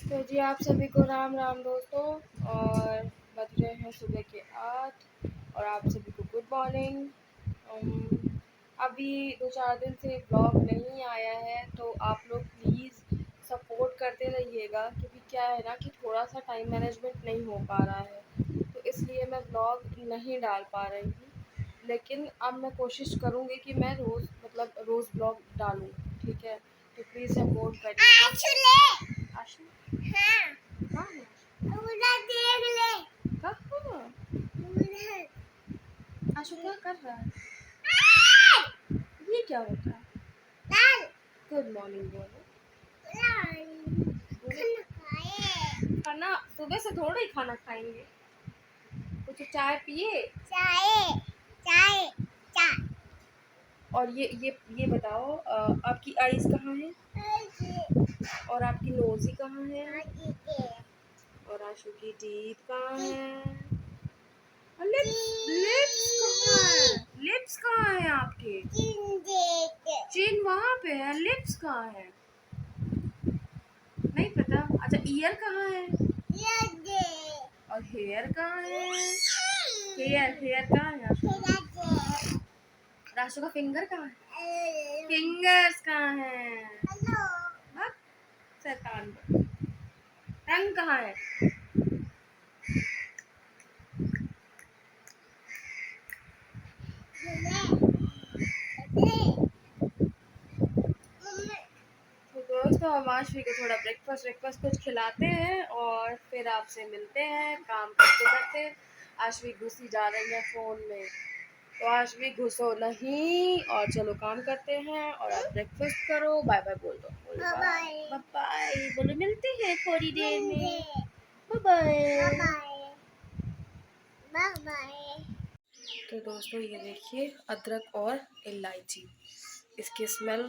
तो जी आप सभी को राम राम दोस्तों। और बज रहे हैं सुबह के 8 और आप सभी को गुड मॉर्निंग। अभी 2-4 दिन से ब्लॉग नहीं आया है तो आप लोग प्लीज़ सपोर्ट करते रहिएगा, क्योंकि क्या है ना कि थोड़ा सा टाइम मैनेजमेंट नहीं हो पा रहा है, तो इसलिए मैं ब्लॉग नहीं डाल पा रही हूँ। लेकिन अब मैं कोशिश करूँगी कि मैं रोज़ ब्लॉग डालूँ। ठीक है, तो प्लीज़ सपोर्ट करिएगा। आशु हाँ, हाँ उधर देख ले। कहाँ? उधर। आशु क्या कर रहा है? ये क्या होता है? दाल। गुड मॉर्निंग बोलो। खाना खाए। खाना सुबह से थोड़ा ही खाना खाएंगे। कुछ चाय पिए? चाय चाय चाय। और ये बताओ, आपकी आईज कहाँ है? और आपकी नोज़ी कहाँ है? और आशु की टीथ कहाँ है? और लिप्स कहाँ है? लिप्स कहाँ है आपके? चिन वहाँ पे है, लिप्स कहाँ है? नहीं पता। अच्छा, ईयर कहाँ है? और हेयर कहाँ है? हेयर कहाँ है आशु? राशु का फिंगर कहाँ है? फिंगर्स कहाँ है? हाँ? शैतान। रंग कहाँ है? तो दोस्तों हम आशवी को थोड़ा ब्रेकफास्ट कुछ खिलाते हैं और फिर आपसे मिलते हैं काम करते करते। आशवी घुसी जा रही है फ़ोन में, तो आशवी घुसो नहीं और चलो काम करते हैं। और आप ब्रेकफास्ट करो। बाय बाय बोल दो। बाय बाय बाय बोलो, मिलते हैं थोड़ी देर में। Bye bye. तो दोस्तों ये देखिए, अदरक और इलायची, इसकी स्मेल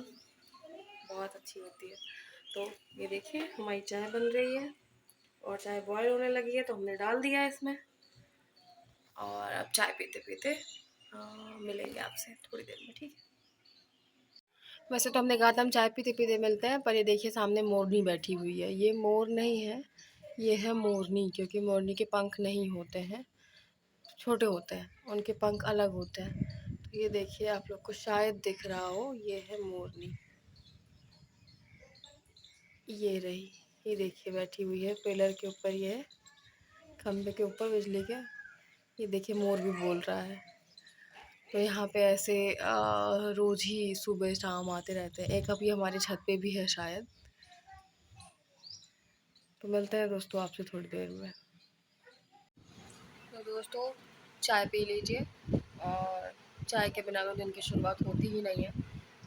बहुत अच्छी होती है। तो ये देखिए हमारी चाय बन रही है और चाय बॉयल होने लगी है, तो हमने डाल दिया है इसमें। और अब चाय पीते पीते मिलेंगे आपसे थोड़ी देर में, ठीक है। वैसे तो हमने कहा था हम चाय पीते पीते मिलते हैं, पर ये देखिए सामने मोरनी बैठी हुई है। ये मोर नहीं है, ये है मोरनी, क्योंकि मोरनी के पंख नहीं होते हैं, छोटे होते हैं, उनके पंख अलग होते हैं। तो ये देखिए, आप लोग को शायद दिख रहा हो, ये है मोरनी। ये रही, ये देखिए बैठी हुई है पिलर के ऊपर, ये है खम्भे के ऊपर बिजली के। ये देखिए मोर भी बोल रहा है। तो यहाँ पे ऐसे रोज़ ही सुबह शाम आते रहते हैं। एक अभी हमारे छत पे भी है शायद। तो मिलते हैं दोस्तों आपसे थोड़ी देर में। तो दोस्तों चाय पी लीजिए, और चाय के बिना तो दिन की शुरुआत होती ही नहीं है।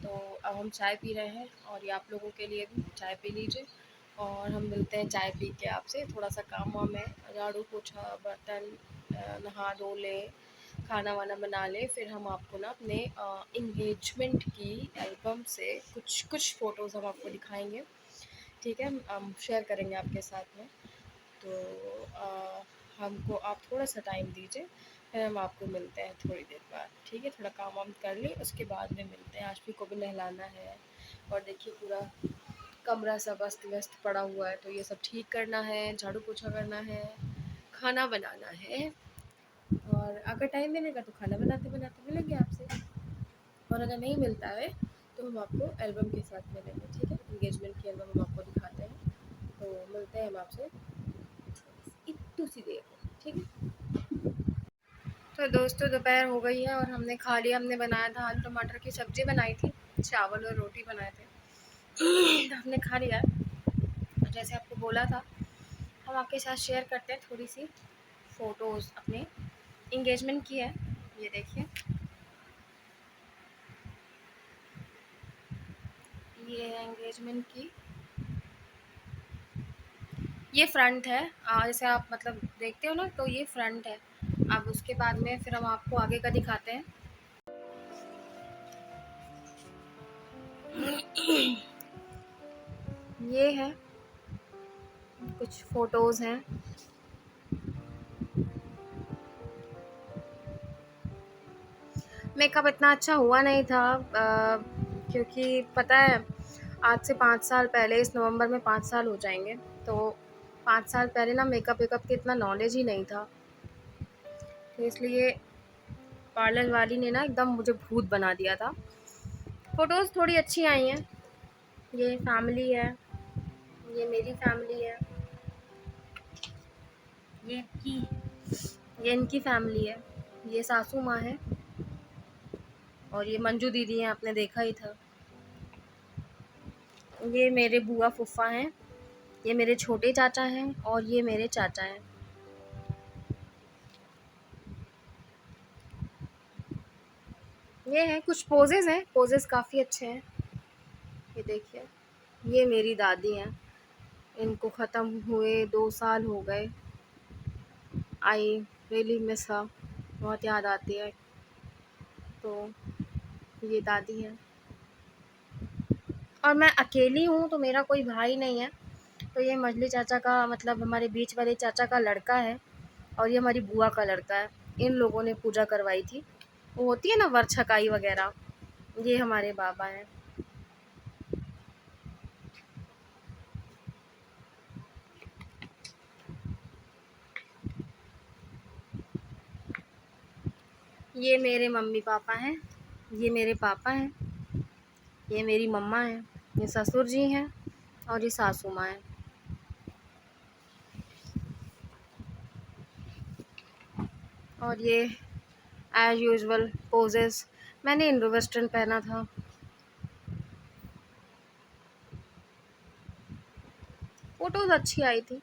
तो अब हम चाय पी रहे हैं और ये आप लोगों के लिए भी चाय पी लीजिए। और हम मिलते हैं चाय पी के आपसे। थोड़ा सा काम वाम है, झाड़ू पोछा बर्तन, नहा धो लें, खाना वाना बना लें, फिर हम आपको ना अपने इंगेजमेंट की एल्बम से कुछ कुछ फ़ोटोज़ हम आपको दिखाएंगे। ठीक है, हम शेयर करेंगे आपके साथ में। तो हमको आप थोड़ा सा टाइम दीजिए, फिर हम आपको मिलते हैं थोड़ी देर बाद। ठीक है, थोड़ा काम वाम कर लें, उसके बाद में मिलते हैं। आशवी को भी नहलाना है और देखिए पूरा कमरा सब अस्त व्यस्त पड़ा हुआ है, तो ये सब ठीक करना है, झाड़ू पोछा करना है, खाना बनाना है। और अगर टाइम मिलेगा तो खाना बनाते बनाते मिलेंगे आपसे, और अगर नहीं मिलता है तो हम आपको एल्बम के साथ मिलेंगे। ठीक है, इंगेजमेंट की एल्बम हम आपको दिखाते हैं। तो मिलते हैं हम आपसे इतनी सी देर में, ठीक है। तो दोस्तों दोपहर हो गई है और हमने खा लिया। हमने बनाया था आलू टमाटर की सब्ज़ी बनाई थी, चावल और रोटी बनाए थे। तो हमने खा लिया है। जैसे आपको बोला था, हम आपके साथ शेयर करते हैं थोड़ी सी फ़ोटोज़ अपने इंगेजमेंट की है। ये देखिए, ये है एंगेजमेंट की, ये फ्रंट है। जैसे आप मतलब देखते हो ना, तो ये फ्रंट है। अब उसके बाद में फिर हम आपको आगे का दिखाते हैं। ये है, कुछ फ़ोटोज़ हैं। मेकअप इतना अच्छा हुआ नहीं था, क्योंकि पता है आज से 5 साल पहले, इस नवंबर में 5 साल हो जाएँगे। तो 5 साल पहले ना मेकअप-वेकअप की इतना नॉलेज ही नहीं था। तो इसलिए पार्लर वाली ने ना एकदम मुझे भूत बना दिया था। फ़ोटोज़ थोड़ी अच्छी आई हैं। ये फैमिली है, ये मेरी फैमिली है, ये इनकी ये इनकी फैमिली है, ये सासू माँ है और ये मंजू दीदी हैं, आपने देखा ही था। ये मेरे बुआ-फूफा हैं, ये मेरे छोटे चाचा हैं और ये मेरे चाचा हैं। ये हैं कुछ पोजेज़ हैं, पोजेज़ काफ़ी अच्छे हैं। ये देखिए, ये मेरी दादी हैं, इनको ख़त्म हुए 2 साल हो गए। आई रियली मिस हर, बहुत याद आती है। तो ये दादी हैं और मैं अकेली हूँ, तो मेरा कोई भाई नहीं है। तो ये मजली चाचा का मतलब हमारे बीच वाले चाचा का लड़का है और ये हमारी बुआ का लड़का है। इन लोगों ने पूजा करवाई थी। वो होती है ना वरछकाई वगैरह, ये हमारे बाबा हैं। ये मेरे मम्मी-पापा हैं, ये मेरे पापा हैं, ये मेरी मम्मा हैं, ये ससुर जी हैं और ये सासू माँ हैं। और ये एज़ यूजुअल पोजेज़, मैंने इंडो वेस्टर्न पहना था। फ़ोटोज़ अच्छी आई थी।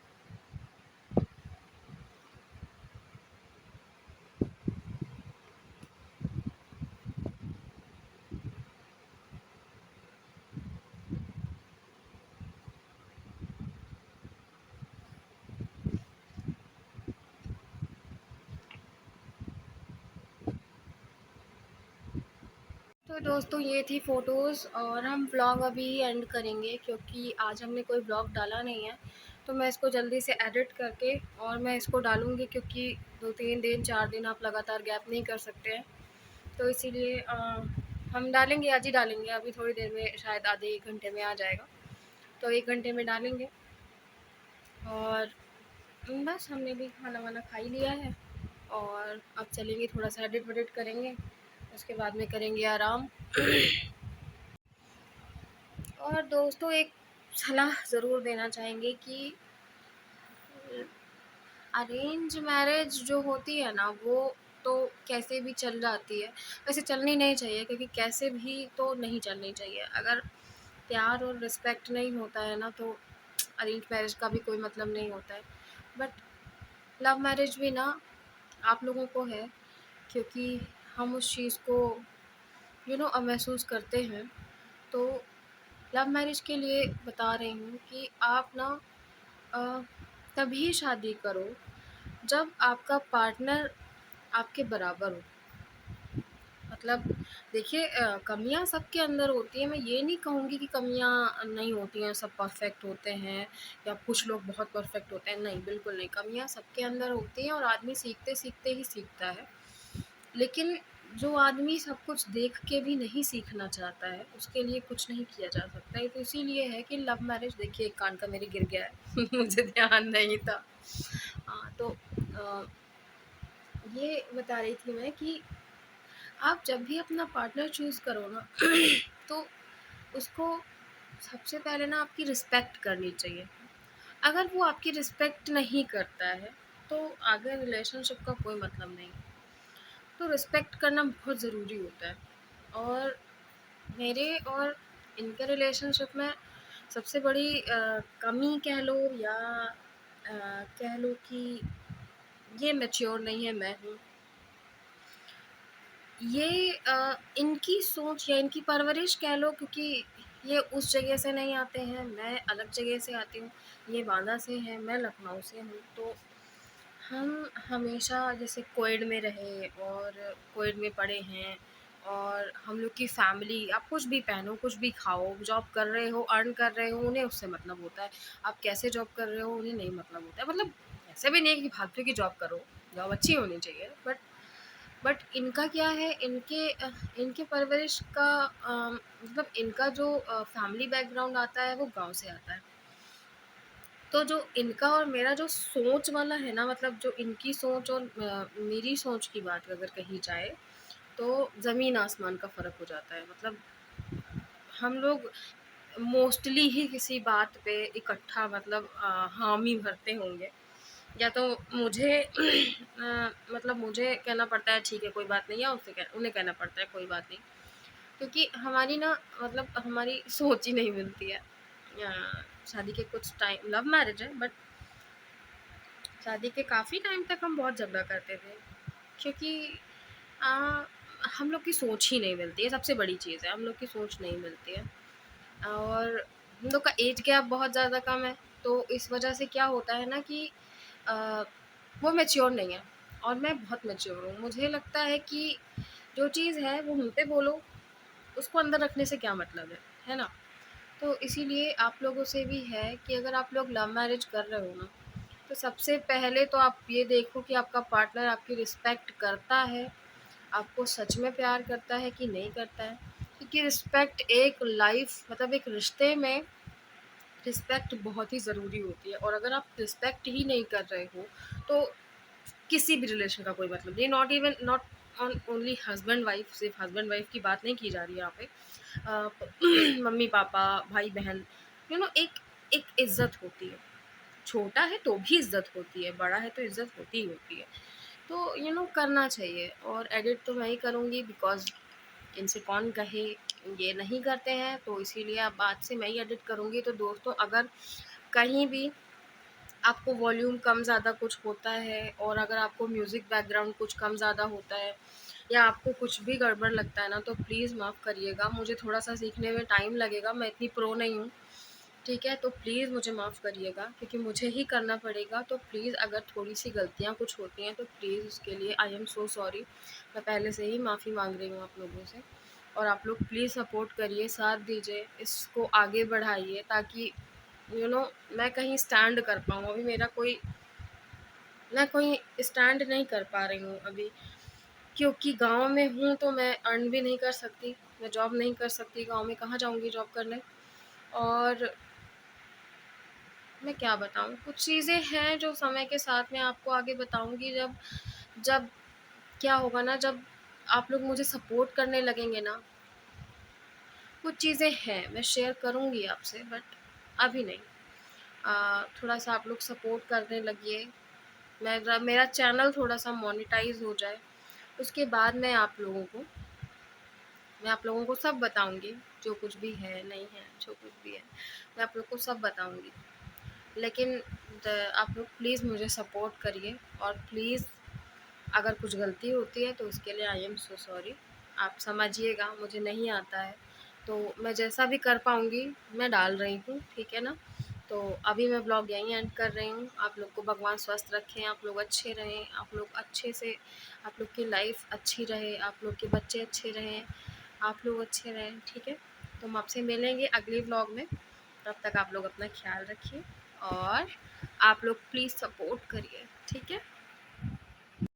तो दोस्तों ये थी फ़ोटोज़ और हम व्लॉग अभी एंड करेंगे क्योंकि आज हमने कोई व्लॉग डाला नहीं है। तो मैं इसको जल्दी से एडिट करके और मैं इसको डालूँगी क्योंकि 2-3 दिन 4 दिन आप लगातार गैप नहीं कर सकते हैं। तो इसीलिए हम डालेंगे, आज ही डालेंगे, अभी थोड़ी देर में शायद आधे 1 घंटे में आ जाएगा। तो 1 घंटे में डालेंगे और बस हमने भी खाना-वाना खा ही लिया है और अब चलेंगे थोड़ा-सा एडिट-वेडिट करेंगे, उसके बाद में करेंगे आराम। और दोस्तों एक सलाह ज़रूर देना चाहेंगे कि अरेंज मैरिज जो होती है ना वो तो कैसे भी चल जाती है, वैसे चलनी नहीं चाहिए क्योंकि कैसे भी तो नहीं चलनी चाहिए। अगर प्यार और रिस्पेक्ट नहीं होता है ना तो अरेंज मैरिज का भी कोई मतलब नहीं होता है। बट लव मैरिज भी ना आप लोगों को है क्योंकि हम उस चीज़ को महसूस करते हैं। तो लव मैरिज के लिए बता रही हूँ कि आप ना अ, तभी शादी करो जब आपका पार्टनर आपके बराबर हो। मतलब देखिए कमियाँ सबके अंदर होती हैं, मैं ये नहीं कहूँगी कि कमियाँ नहीं होती हैं, सब परफेक्ट होते हैं या कुछ लोग बहुत परफेक्ट होते हैं, नहीं बिल्कुल नहीं, कमियाँ सबके अंदर होती हैं और आदमी सीखते-सीखते ही सीखता है। लेकिन जो आदमी सब कुछ देख के भी नहीं सीखना चाहता है, उसके लिए कुछ नहीं किया जा सकता है। तो इसीलिए है कि लव मैरिज, देखिए एक कान का मेरे गिर गया है मुझे ध्यान नहीं था। हाँ, तो ये बता रही थी मैं कि आप जब भी अपना पार्टनर चूज़ करो ना तो उसको सबसे पहले ना आपकी रिस्पेक्ट करनी चाहिए। अगर वो आपकी रिस्पेक्ट नहीं करता है, तो आगे रिलेशनशिप का कोई मतलब नहीं। तो रिस्पेक्ट करना बहुत ज़रूरी होता है और मेरे और इनके रिलेशनशिप में सबसे बड़ी कमी कह लो या कह लो कि ये मैच्योर नहीं है, मैं हूँ। ये इनकी सोच या इनकी परवरिश कह लो क्योंकि ये उस जगह से नहीं आते हैं, मैं अलग जगह से आती हूँ। ये बांदा से हैं, मैं लखनऊ से हूँ। तो हम हमेशा जैसे कोएड में रहे और कोएड में पढ़े हैं और हम लोग की फैमिली, आप कुछ भी पहनो, कुछ भी खाओ, जॉब कर रहे हो, अर्न कर रहे हो, उन्हें उससे मतलब होता है। आप कैसे जॉब कर रहे हो, उन्हें नहीं मतलब होता है। मतलब ऐसा भी नहीं है कि फालतू की जॉब करो, जॉब अच्छी होनी चाहिए बट बट इनका क्या है, इनके परवरिश का मतलब इनका जो फैमिली बैकग्राउंड आता है वो गाँव से आता है। तो जो इनका और मेरा जो सोच वाला है ना, मतलब जो इनकी सोच और मेरी सोच की बात अगर कही जाए, तो ज़मीन आसमान का फ़र्क हो जाता है। मतलब हम लोग मोस्टली ही किसी बात पे इकट्ठा मतलब हामी भरते होंगे, या तो मुझे मतलब मुझे कहना पड़ता है ठीक है कोई बात नहीं, या उन्हें कहना पड़ता है कोई बात नहीं, क्योंकि हमारी ना मतलब हमारी सोच ही नहीं मिलती है। शादी के कुछ टाइम लव मैरिज है, बट शादी के काफ़ी टाइम तक हम बहुत झगड़ा करते थे, क्योंकि आ, हम लोग की सोच ही नहीं मिलती है। सबसे बड़ी चीज़ है, हम लोग की सोच नहीं मिलती है। और हम लोग का एज गैप बहुत ज़्यादा कम है, तो इस वजह से क्या होता है ना कि आ, वो मैच्योर नहीं है और मैं बहुत मैच्योर हूँ। मुझे लगता है कि जो चीज़ है वो मुँह पे बोलो, उसको अंदर रखने से क्या मतलब है ना? तो इसीलिए आप लोगों से भी है कि अगर आप लोग लव मैरिज कर रहे हो ना, तो सबसे पहले तो आप ये देखो कि आपका पार्टनर आपकी रिस्पेक्ट करता है, आपको सच में प्यार करता है कि नहीं करता है। क्योंकि रिस्पेक्ट एक लाइफ मतलब एक रिश्ते में रिस्पेक्ट बहुत ही ज़रूरी होती है, और अगर आप रिस्पेक्ट ही नहीं कर रहे हो, तो किसी भी रिलेशन का कोई मतलब नहीं। Not even not on only husband wife, सिर्फ हस्बैंड वाइफ की बात नहीं की जा रही है यहाँ पे। मम्मी पापा, भाई बहन, एक एक इज्जत होती है। छोटा है तो भी इज्जत होती है, बड़ा है तो इज्जत होती ही होती है। तो करना चाहिए। और एडिट तो मैं ही करूँगी, बिकॉज इनसे कौन कहे, ये नहीं करते हैं, तो इसीलिए अब आज से मैं ही एडिट करूँगी। तो दोस्तों, अगर कहीं भी आपको वॉल्यूम कम ज़्यादा कुछ होता है, और अगर आपको म्यूज़िक बैकग्राउंड कुछ कम ज़्यादा होता है, या आपको कुछ भी गड़बड़ लगता है ना, तो प्लीज़ माफ़ करिएगा। मुझे थोड़ा सा सीखने में टाइम लगेगा, मैं इतनी प्रो नहीं हूँ, ठीक है? तो प्लीज़ मुझे माफ़ करिएगा, क्योंकि मुझे ही करना पड़ेगा। तो प्लीज़ अगर थोड़ी सी गलतियाँ कुछ होती हैं, तो प्लीज़ उसके लिए आई एम सो सॉरी। मैं पहले से ही माफ़ी मांग रही हूँ आप लोगों से। और आप लोग प्लीज़ सपोर्ट करिए, साथ दीजिए, इसको आगे बढ़ाइए, ताकि मैं कहीं स्टैंड कर पाऊँ। अभी मेरा कोई मैं कोई स्टैंड नहीं कर पा रही हूँ अभी, क्योंकि गाँव में हूँ तो मैं अर्न भी नहीं कर सकती, मैं जॉब नहीं कर सकती। गाँव में कहाँ जाऊँगी जॉब करने? और मैं क्या बताऊँ, कुछ चीज़ें हैं जो समय के साथ में आपको आगे बताऊँगी। जब जब क्या होगा ना, जब आप लोग मुझे सपोर्ट करने लगेंगे ना, कुछ चीज़ें हैं मैं शेयर करूँगी आपसे, बट अभी नहीं। थोड़ा सा आप लोग सपोर्ट करने लगिए, मेरा चैनल थोड़ा सा मोनेटाइज हो जाए, उसके बाद मैं आप लोगों को सब बताऊंगी। जो कुछ भी है नहीं है, जो कुछ भी है, मैं आप लोग को सब बताऊंगी। लेकिन आप लोग प्लीज़ मुझे सपोर्ट करिए, और प्लीज़ अगर कुछ गलती होती है तो उसके लिए आई एम सो सॉरी। आप समझिएगा, मुझे नहीं आता है, तो मैं जैसा भी कर पाऊँगी मैं डाल रही हूँ, ठीक है ना? तो अभी मैं ब्लॉग यहीं एंड कर रही हूँ। आप लोग को भगवान स्वस्थ रखें, आप लोग अच्छे रहें, आप लोग अच्छे से, आप लोग की लाइफ अच्छी रहे, आप लोग के बच्चे अच्छे रहें, आप लोग अच्छे रहें, ठीक है? तो हम आपसे मिलेंगे अगले ब्लॉग में। तब तक आप लोग अपना ख्याल रखिए, और आप लोग प्लीज़ सपोर्ट करिए, ठीक है?